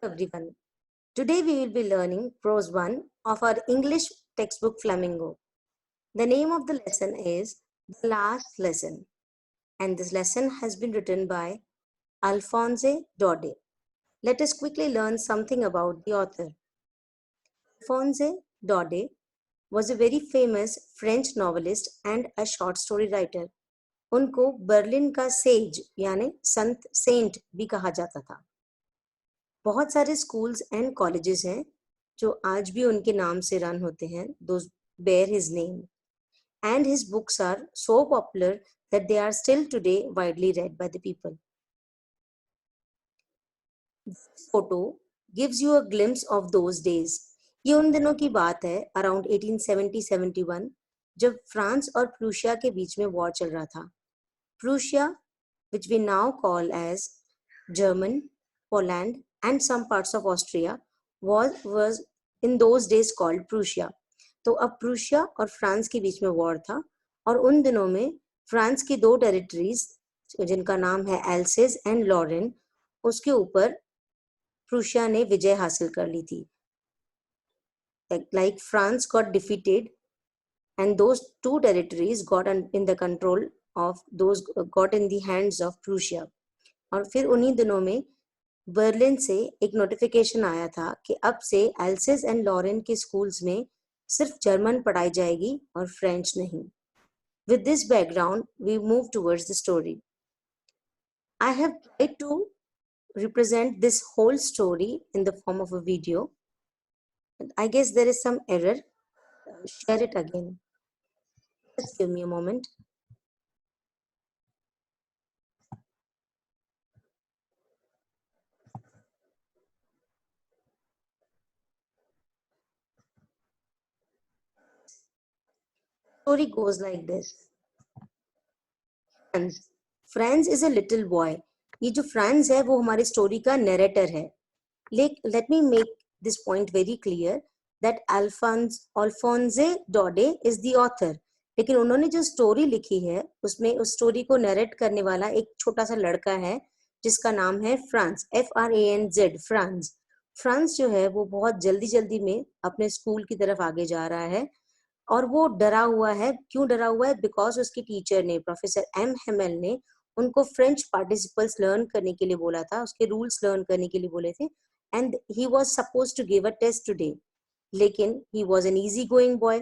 everyone. Today we will be learning prose 1 of our English textbook Flamingo. The name of the lesson is The Last Lesson, and this lesson has been written by Alphonse Daudet. Let us quickly learn something about the author. Alphonse Daudet was a very famous French novelist and a short story writer. उनको Berlin का says यानी संत Saint भी कहा जाता था. बहुत सारे schools and colleges हैं जो आज भी उनके नाम से रन होते हैं. Those bear his name, and his books are so popular that they are still today widely read by the people. This photo gives you a glimpse of those days. ये उन दिनों की बात है अराउंड 1870-71 जब France और Prussia के बीच में वॉर चल रहा था. Prussia, which we now call as German, Poland and some parts of Austria, was in those days called Prussia. तो अब प्रूशिया और फ्रांस के बीच में वॉर था और उन दिनों में फ्रांस की 2 टेरिटरीज जिनका नाम है एल्सेस एंड लॉरेन, उसके ऊपर प्रूशिया ने विजय हासिल कर ली थी. Like France got defeated and those 2 territories got in the control of those got in the hands of Prussia. और फिर उन्हीं दिनों में बर्लिन से एक नोटिफिकेशन आया था कि अब से एल्सेस एंड लॉरेन के स्कूल्स में सिर्फ जर्मन पढ़ाई जाएगी और फ्रेंच नहीं. With this background, we move towards the story. I have tried to represent this whole story in the form of a video. I guess there is some error. Share it again. Just give me a moment. Story goes like this. Franz is a little boy. ये जो France है वो हमारी story का narrator है. Let me make this point very clear that Alphonse Daudet is the author. लेकिन उन्होंने जो स्टोरी लिखी है उसमें उस स्टोरी को नरेट करने वाला एक छोटा सा लड़का है जिसका नाम है फ्रांस, FRANZ, फ्रांस. फ्रांस जो है वो बहुत जल्दी में अपने स्कूल की तरफ आगे जा रहा है और वो डरा हुआ है. क्यों डरा हुआ है? बिकॉज उसकी टीचर ने, प्रोफेसर M. हेमेल ने उनको फ्रेंच पार्टिसिपल्स लर्न करने के लिए बोला था, उसके रूल्स लर्न करने के लिए बोले थे. And he was supposed to give a test today, लेकिन he was an easy going boy,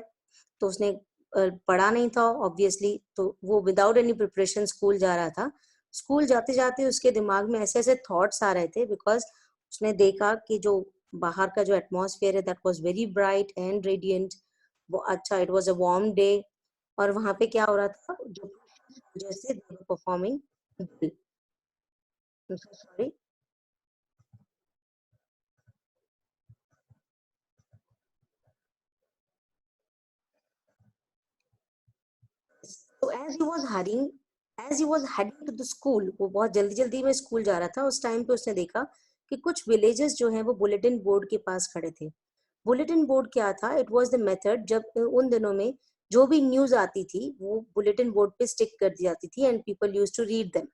तो उसने पढ़ा नहीं था ऑब्वियसली, तो वो विदाउट एनी प्रिपरेशन स्कूल जा रहा था. स्कूल जाते जाते उसके दिमाग में ऐसे ऐसे थॉट्स आ रहे थे बिकॉज उसने देखा कि जो बाहर का जो एटमॉस्फेयर है that was very bright and radiant. वो अच्छा, it was a warm day और वहां पे क्या हो रहा था, जो जैसे परफॉर्मिंग, सॉरी, तो as he was heading to the school, वो बहुत जल्दी में स्कूल जा रहा था. उस टाइम पे उसने देखा कि कुछ विलेजेस जो हैं वो बुलेटिन बोर्ड के पास खड़े थे. बुलेटिन बोर्ड क्या था? इट वाज द मेथड जब उन दिनों में जो भी न्यूज आती थी वो बुलेटिन बोर्ड पे स्टिक कर दी जाती थी and people used to read them.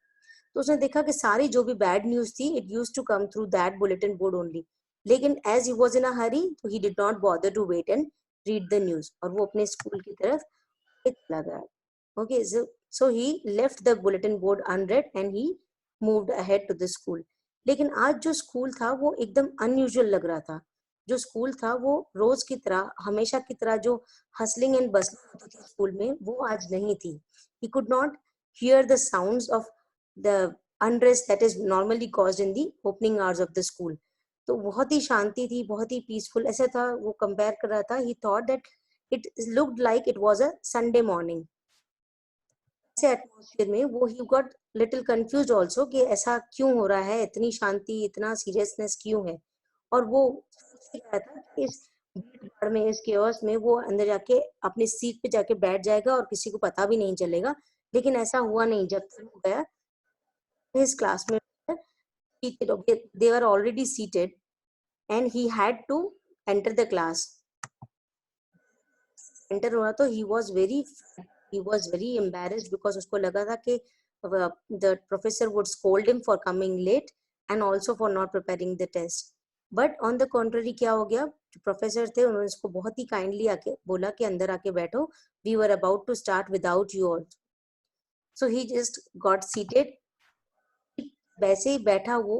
तो उसने देखा कि सारी जो भी बैड न्यूज थी it used to come through that bulletin board only. लेकिन as he was in a hurry, तो he did not bother to wait and read the news और वो अपने स्कूल की तरफ चला गया. Okay, so he left the bulletin board unread and he moved ahead to the school. लेकिन आज जो स्कूल था वो एकदम अनयूजुअल लग रहा था. जो स्कूल था वो रोज की तरह, हमेशा की तरह जो हसलिंग एंड बसलिंग होती थी स्कूल में, वो आज नहीं थी. He could not hear the sounds of the unrest that is normally caused in the opening hours of the school. तो बहुत ही शांति थी, बहुत ही पीसफुल ऐसा था. वो कंपेयर कर रहा था. He thought that it looked like it was a Sunday morning. ऐसे एटमॉस्फेयर में वो he got little confuse also कि ऐसा क्यों हो रहा है, इतनी शांति, इतना सीरियसनेस क्यों है. और वो सोच रहा था कि इस भीड़ में, इस केओस में वो अंदर जाके अपनी सीट पे जाके बैठ जाएगा और किसी को पता भी नहीं चलेगा. लेकिन ऐसा हुआ नहीं. जब तक वो गया his classmates, they were already seated and he had to enter the class. Enter हुआ तो he was very embarrassed because उसको लगा था कि the professor would scold him for coming late and also for not preparing the test. But on the contrary क्या हो गया, जो प्रोफेसर थे उन्होंने इसको बहुत ही काइंडली आके बोला कि अंदर आके बैठो, we were about to start without you all. So he just got seated. वैसे ही बैठा वो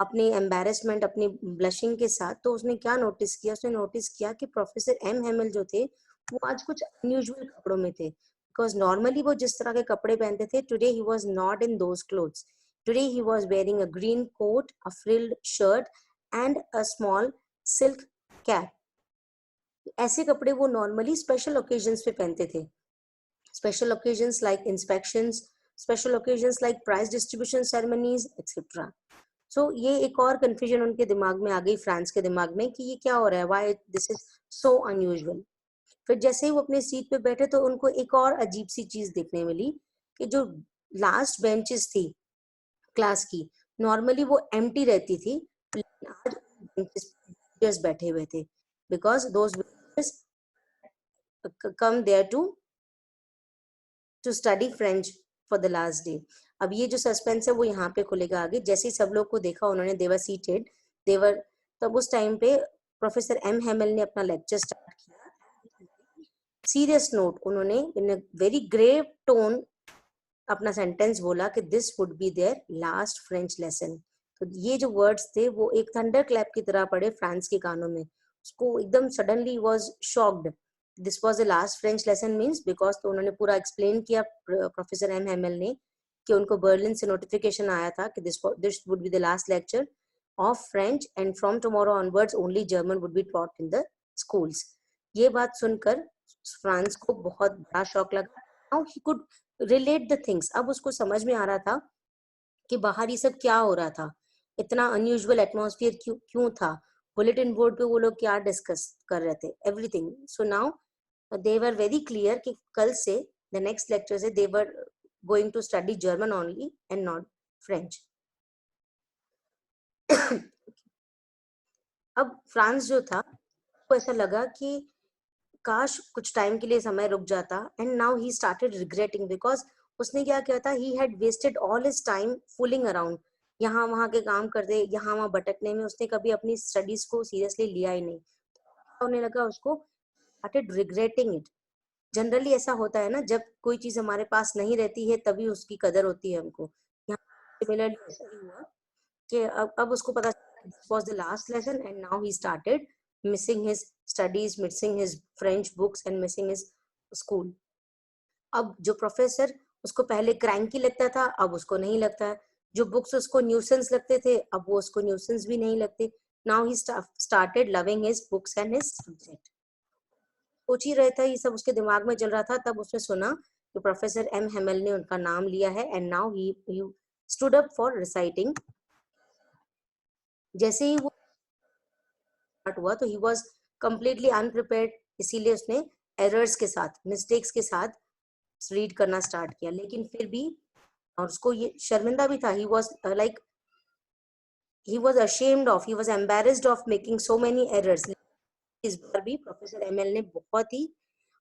अपनी एम्बेरसमेंट, अपनी ब्लशिंग के साथ, तो उसने क्या नोटिस किया, उसने नोटिस किया कि प्रोफेसर एम हेमल जो थे वो आज कुछ अनयूजुअल कपड़ों में थे। बिकॉज नॉर्मली वो जिस तरह के कपड़े पहनते थे, today he was not in those clothes. Today he was wearing a green coat, a frilled shirt and a small silk cap. ऐसे कपड़े वो नॉर्मली स्पेशल ओकेजन्स पे पहनते थे, special occasions like inspections, special occasions like prize distribution ceremonies, etc. So ये एक और confusion उनके दिमाग में आ गई, फ्रांस के दिमाग में, कि ये क्या हो रहा है, why this is so unusual। फिर जैसे ही वो अपने सीट पे बैठे तो उनको एक और अजीब सी चीज देखने मिली कि जो लास्ट बेंचेस थी क्लास की, नॉर्मली वो एम्प्टी रहती थी, लेकिन आज बेंचेस पे बैठे हुए थे, because those come there to study French for the last day. अब ये जो सस्पेंस है वो यहाँ पे खुलेगा आगे। जैसे ही सब लोग को देखा उन्होंने, देवर सीटेड, देवर, तब उस टाइम पे प्रोफेसर एम हेमल ने अपना लेक्चर स्टार्ट किया। सीरियस नोट उन्होंने in a very grave tone अपना सेंटेंस बोला कि this would be their last French lesson. तो ये जो वर्ड्स थे वो एक थंडर क्लैप की तरह पड़े फ्रांस के कानों में। उसको एकदम suddenly was shocked, this was the last French lesson means, because तो उन्होंने पूरा एक्सप्लेन किया प्रोफेसर एम हेमल ने कि उनको बर्लिन से नोटिफिकेशन आया था कि this would be the last lecture of French and from tomorrow onwards only German would be taught in the schools. ये बात सुनकर फ्रांस को बहुत बड़ा शॉक लगा। Now he could relate the things. अब उसको समझ में आ रहा था कि बाहर ये सब क्या हो रहा था, इतना अनयूजुअल एटमॉस्फेयर क्यों क्यों था, बुलेटिन बोर्ड पे वो लोग क्या डिस्कस कर रहे थे, everything. So now they were very clear कि कल से, the next lecture से, they were going to study German only and not French। अब फ्रांस जो था वो ऐसा लगा कि काश कुछ टाइम के लिए समय रुक जाता, and now he started regretting, because उसने क्या किया था, he had wasted all his time fooling around, यहाँ वहां के काम करते, यहाँ वहां भटकने में। उसने कभी अपनी स्टडीज को सीरियसली लिया ही नहीं। होने लगा उसको, स्टार्टेड रिग्रेटिंग इट। जनरली ऐसा होता है ना, जब कोई चीज हमारे पास नहीं रहती है तभी उसकी कदर होती है हमको। यहाँ सिमिलरली ऐसा ही हुआ कि अब उसको पता this was the last lesson and now he started missing his studies, missing his French books and missing his school. अब जो प्रोफेसर उसको पहले क्रैंकी लगता था, अब उसको नहीं लगता है। जो बुक्स उसको न्यूसेंस लगते थे, अब वो उसको न्यूसेंस भी नहीं लगते। Now he started loving his books and his subject. सोच ही रहा था, ये सब उसके दिमाग में चल रहा था, तब उसने सुना कि प्रोफेसर एम हेमल ने उनका नाम लिया है, and now he stood up for reciting. जैसे ही वो स्टार्ट हुआ तो ही वाज कंप्लीटली अनप्रिपेयर्ड, इसीलिए उसने एरर्स के साथ, मिस्टेक्स के साथ रीड करना स्टार्ट किया। लेकिन फिर भी, और उसको ये शर्मिंदा भी था, he was like, he was ashamed of, he was embarrassed of making so many errors। इस बार भी प्रोफेसर एमएल ने बहुत ही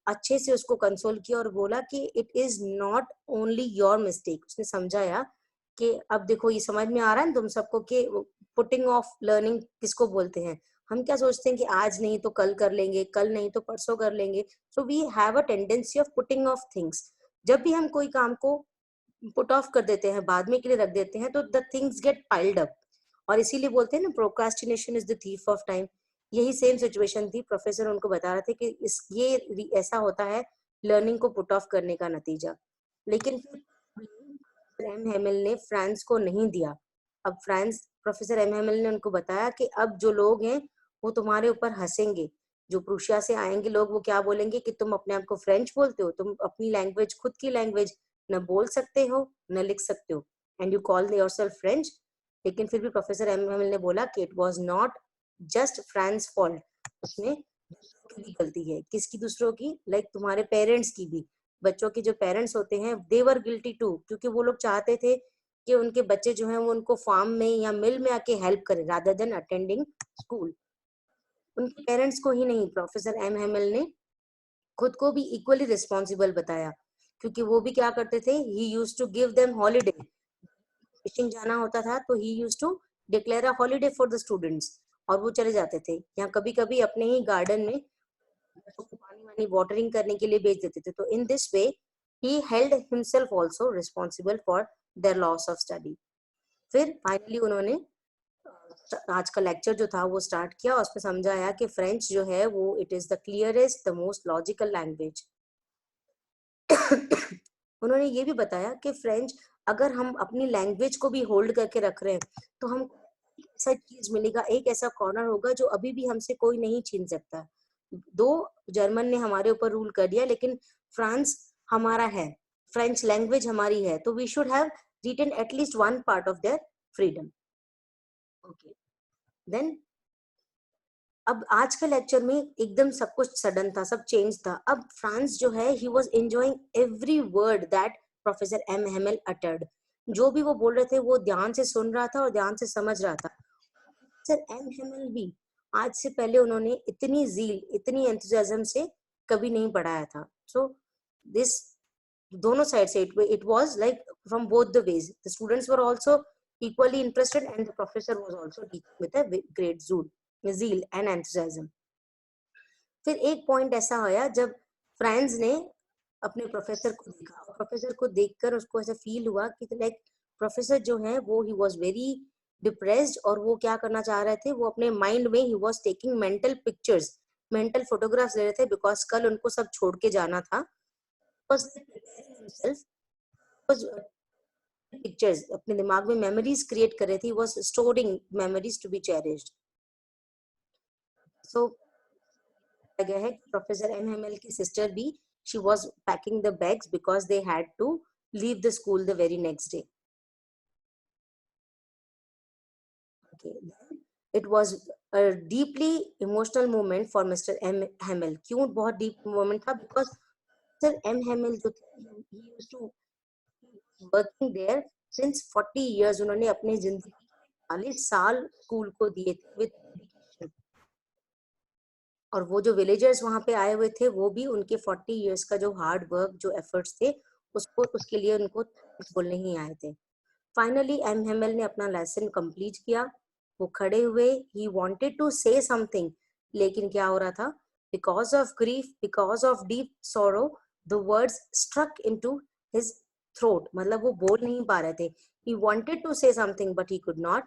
अच्छे से उसको कंसोल किया और बोला कि it is not only your mistake. उसने समझाया कि अब देखो, ये समझ में आ रहा है तुम सबको कि पुटिंग ऑफ लर्निंग किसको बोलते हैं। हम क्या सोचते हैं कि आज नहीं तो कल कर लेंगे, कल नहीं तो परसों कर लेंगे। So we have a tendency of putting off things. जब भी हम कोई काम को पुट ऑफ कर देते हैं, बाद में के लिए रख देते हैं, तो the things get piled up. और इसीलिए बोलते हैं ना, procrastination is the thief of time. यही सेम सिचुएशन थी। प्रोफेसर उनको बता रहे थे कि इस ये ऐसा होता है लर्निंग को पुट ऑफ करने का नतीजा। लेकिन फिर एम हेमल ने फ्रांस को नहीं दिया। अब फ्रांस, प्रोफेसर एम हेमल ने उनको बताया कि अब जो लोग हैं वो तुम्हारे ऊपर हंसेंगे। जो प्रूशिया से आएंगे लोग, वो क्या बोलेंगे कि तुम अपने आप को फ्रेंच बोलते हो, तुम अपनी लैंग्वेज, खुद की लैंग्वेज न बोल सकते हो न लिख सकते हो, and you call yourself French. लेकिन फिर भी प्रोफेसर एम हेमल ने बोला कि it was not just France fault. उसमें दूसरों की भी गलती है। किसकी? दूसरों की, लाइक तुम्हारे पेरेंट्स की भी। बच्चों के जो पेरेंट्स होते हैं, दे वर गिल्टी टू, क्योंकि वो लोग चाहते थे कि उनके बच्चे जो हैं वो उनको फार्म में या मिल में आके हेल्प करें रादर देन अटेंडिंग स्कूल। उनके पेरेंट्स को ही नहीं, प्रोफेसर एम हेमल ने खुद को भी इक्वली रिस्पॉन्सिबल बताया, क्योंकि वो भी क्या करते थे, he used to give them holiday. Fishing जाना होता था तो he used to declare a holiday for the students. और वो चले जाते थे। यहाँ कभी कभी अपने ही गार्डन में बच्चों को पानी वानी वाटरिंग करने के लिए भेज देते थे। तो in this way he held himself also responsible for their loss of study. फिर फाइनली उन्होंने आज का लेक्चर जो था वो स्टार्ट किया, उसमें समझाया कि फ्रेंच जो है वो it is the clearest the most logical language. उन्होंने ये भी बताया कि फ्रेंच अगर हम अपनी लैंग्वेज को भी होल्ड करके रख रहे हैं तो हम ऐसा चीज मिलेगा, एक ऐसा कॉर्नर होगा जो अभी भी हमसे कोई नहीं छीन सकता। दो जर्मन ने हमारे ऊपर रूल कर दिया, लेकिन फ्रांस हमारा है, फ्रेंच लैंग्वेज हमारी है, तो we should have written at least one part of their freedom. Okay, then अब आज के लेक्चर में एकदम सब कुछ सडन था, सब चेंज था। अब फ्रांस जो है he was enjoying every word that professor M Hamel uttered. जो भी वो बोल रहे थे वो ध्यान से सुन रहा था और ध्यान से समझ रहा था। सर एम हेमल भी आज से पहले उन्होंने इतनी जील, इतनी एंथुसियाज्म से कभी नहीं पढ़ाया था। सो दिस दोनों साइड से it was like from both the ways, the students were also equally interested and the professor was also teaching with a great zeal and enthusiasm. फिर एक पॉइंट ऐसा आया जब फ्रांस ने अपने प्रोफेसर को देखा, और प्रोफेसर को देखकर उसको ऐसा फील हुआ कि लाइक प्रोफेसर जो है वो ही वाज वेरी डिप्रेस्ड, और वो क्या करना चाह रहे थे, वो अपने माइंड में he was taking mental pictures, mental photographs ले रहे थे, बिकॉज कल उनको सब छोड़ के जाना था। पिक्चर्स अपने दिमाग में मेमोरीज क्रिएट कर रही थी, was storing memories to be cherished. सो गया है प्रोफेसर एम हेमल की सिस्टर भी, she was packing the bags because they had to leave the school the very next day. It was a deeply emotional moment for mister M Hamel. क्यों बहुत deep moment था? Because sir M Hamel जो थे, he used to working there since 40 years. उन्होंने अपनी जिंदगी 40 साल school को दिए थे विद डेडिकेशन, और वो जो विलेजर्स वहां पे आए हुए थे वो भी उनके 40 इयर्स का जो हार्ड वर्क, जो एफर्ट्स थे, उसको उसके लिए उनको बोलने ही आए थे। फाइनली एम हेमल ने अपना लेसन कंप्लीट किया, वो खड़े हुए, he wanted to say something, लेकिन क्या हो रहा था, because of grief, because of deep sorrow, the words struck into his throat, मतलब वो बोल नहीं पा रहे थे। He wanted to say something but he could not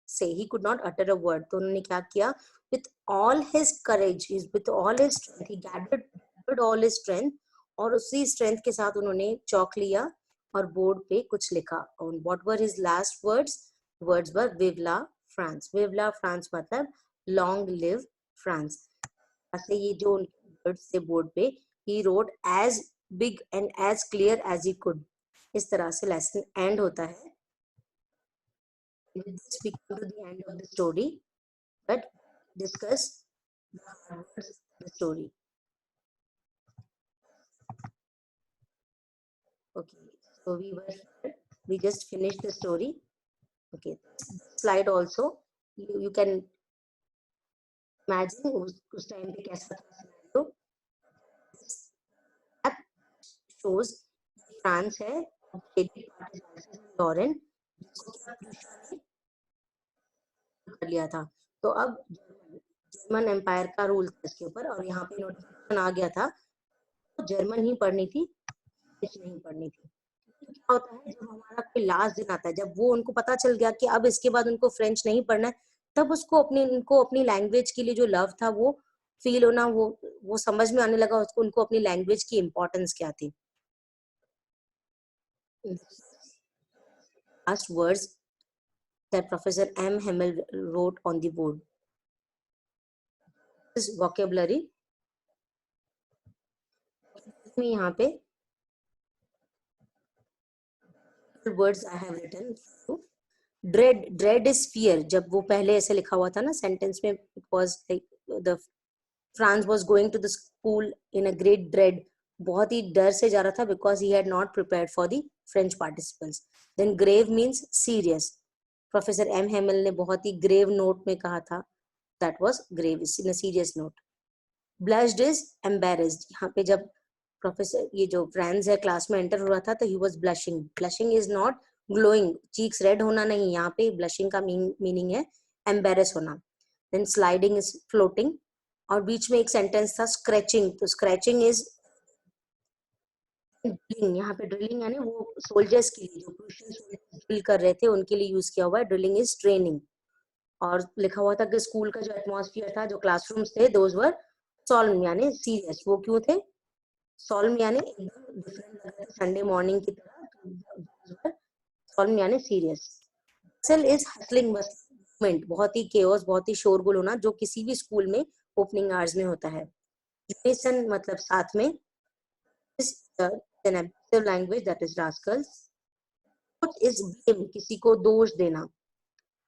say, he could not utter a word. तो उन्होंने क्या किया, with all his courage, with all his strength, he gathered all his strength, और उसी strength के साथ उन्होंने चौक लिया और बोर्ड पे कुछ लिखा। और what were his last words? Words were "Vive la France." Vive la France मतलब long live France। ऐसे ये जो वर्ड्स थे बोर्ड पे, he wrote as big and as clear as he could। इस तरह से लेसन एंड होता है। With this we come to the end of the story, but discuss the story. Okay, so we just finished the story. Okay, this slide also you can imagine उस time पे कैसा था scenario. That shows France है, Lauren कर लिया था। तो अब जर्मन एम्पायर का रूल था इसके ऊपर, और यहाँ पे नोटिफिकेशन आ गया था, तो जर्मन ही पढ़नी थी, नहीं पढ़नी थी। क्या होता है, जब हमारा कोई लास्ट दिन आता है, जब वो उनको पता चल गया कि अब इसके बाद उनको फ्रेंच नहीं पढ़ना है, तब उनको अपनी लैंग्वेज के लिए जो लव था वो फील होना, वो समझ में आने लगा उसको, उनको अपनी लैंग्वेज की इम्पोर्टेंस क्या थी। Last words that Professor M. Hemmel wrote on the board. This vocabulary में यहाँ पे words I have written. Dread is fear। जब वो पहले ऐसे लिखा हुआ था ना सेंटेंस में, it was like the France was going to the school in a great dread, बहुत ही डर से जा रहा था, because he had not prepared for the French participants. Then grave means serious। Professor M Hamel ने बहुत ही grave note में कहा था, that was grave in a serious note। Blushed is embarrassed। यहाँ पे जब प्रोफेसर ये जो फ्रांस है क्लास में एंटर हुआ था, तो he was blushing। Blushing is not glowing, cheeks red होना नहीं, यहाँ पे blushing का मीनिंग है embarrass होना। then sliding is floating, और बीच में एक सेंटेंस था स्क्रैचिंग, तो स्क्रैचिंग इज ड्रिलिंग, यहाँ पे ड्रिलिंग यानी वो सोल्जर्स के लिए जो क्रूशियल ड्रिल कर रहे थे उनके लिए यूज किया हुआ है, ड्रिलिंग इज ट्रेनिंग। और लिखा हुआ था कि स्कूल का जो एटमॉस्फेयर था, जो क्लासरूम्स थे, दोज वर सॉल्म यानी सीरियस। वो क्यों थे सॉल्म यानी एकदम डिफरेंट लग रहे थे संडे मॉर्निंग की तरह, सॉल्म यानी serious. Hustle is hustling movement, बहुत ही केओस, बहुत ही शोरगुल होना, जो किसी भी स्कूल में ओपनिंग आवर्स में होता है। यूनिसन मतलब साथ में, is an abusive language that is rascals. Is blame, किसी को दोष देना।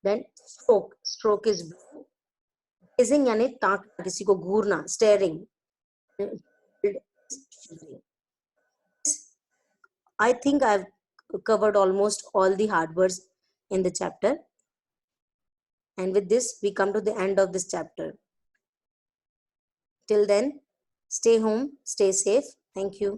Then stroke, stroke is blow. Gazing यानी ताकना, किसी को घूरना, staring. I think I've covered almost all the hard words in the chapter. And with this, we come to the end of this chapter. Till then, stay home, stay safe. Thank you.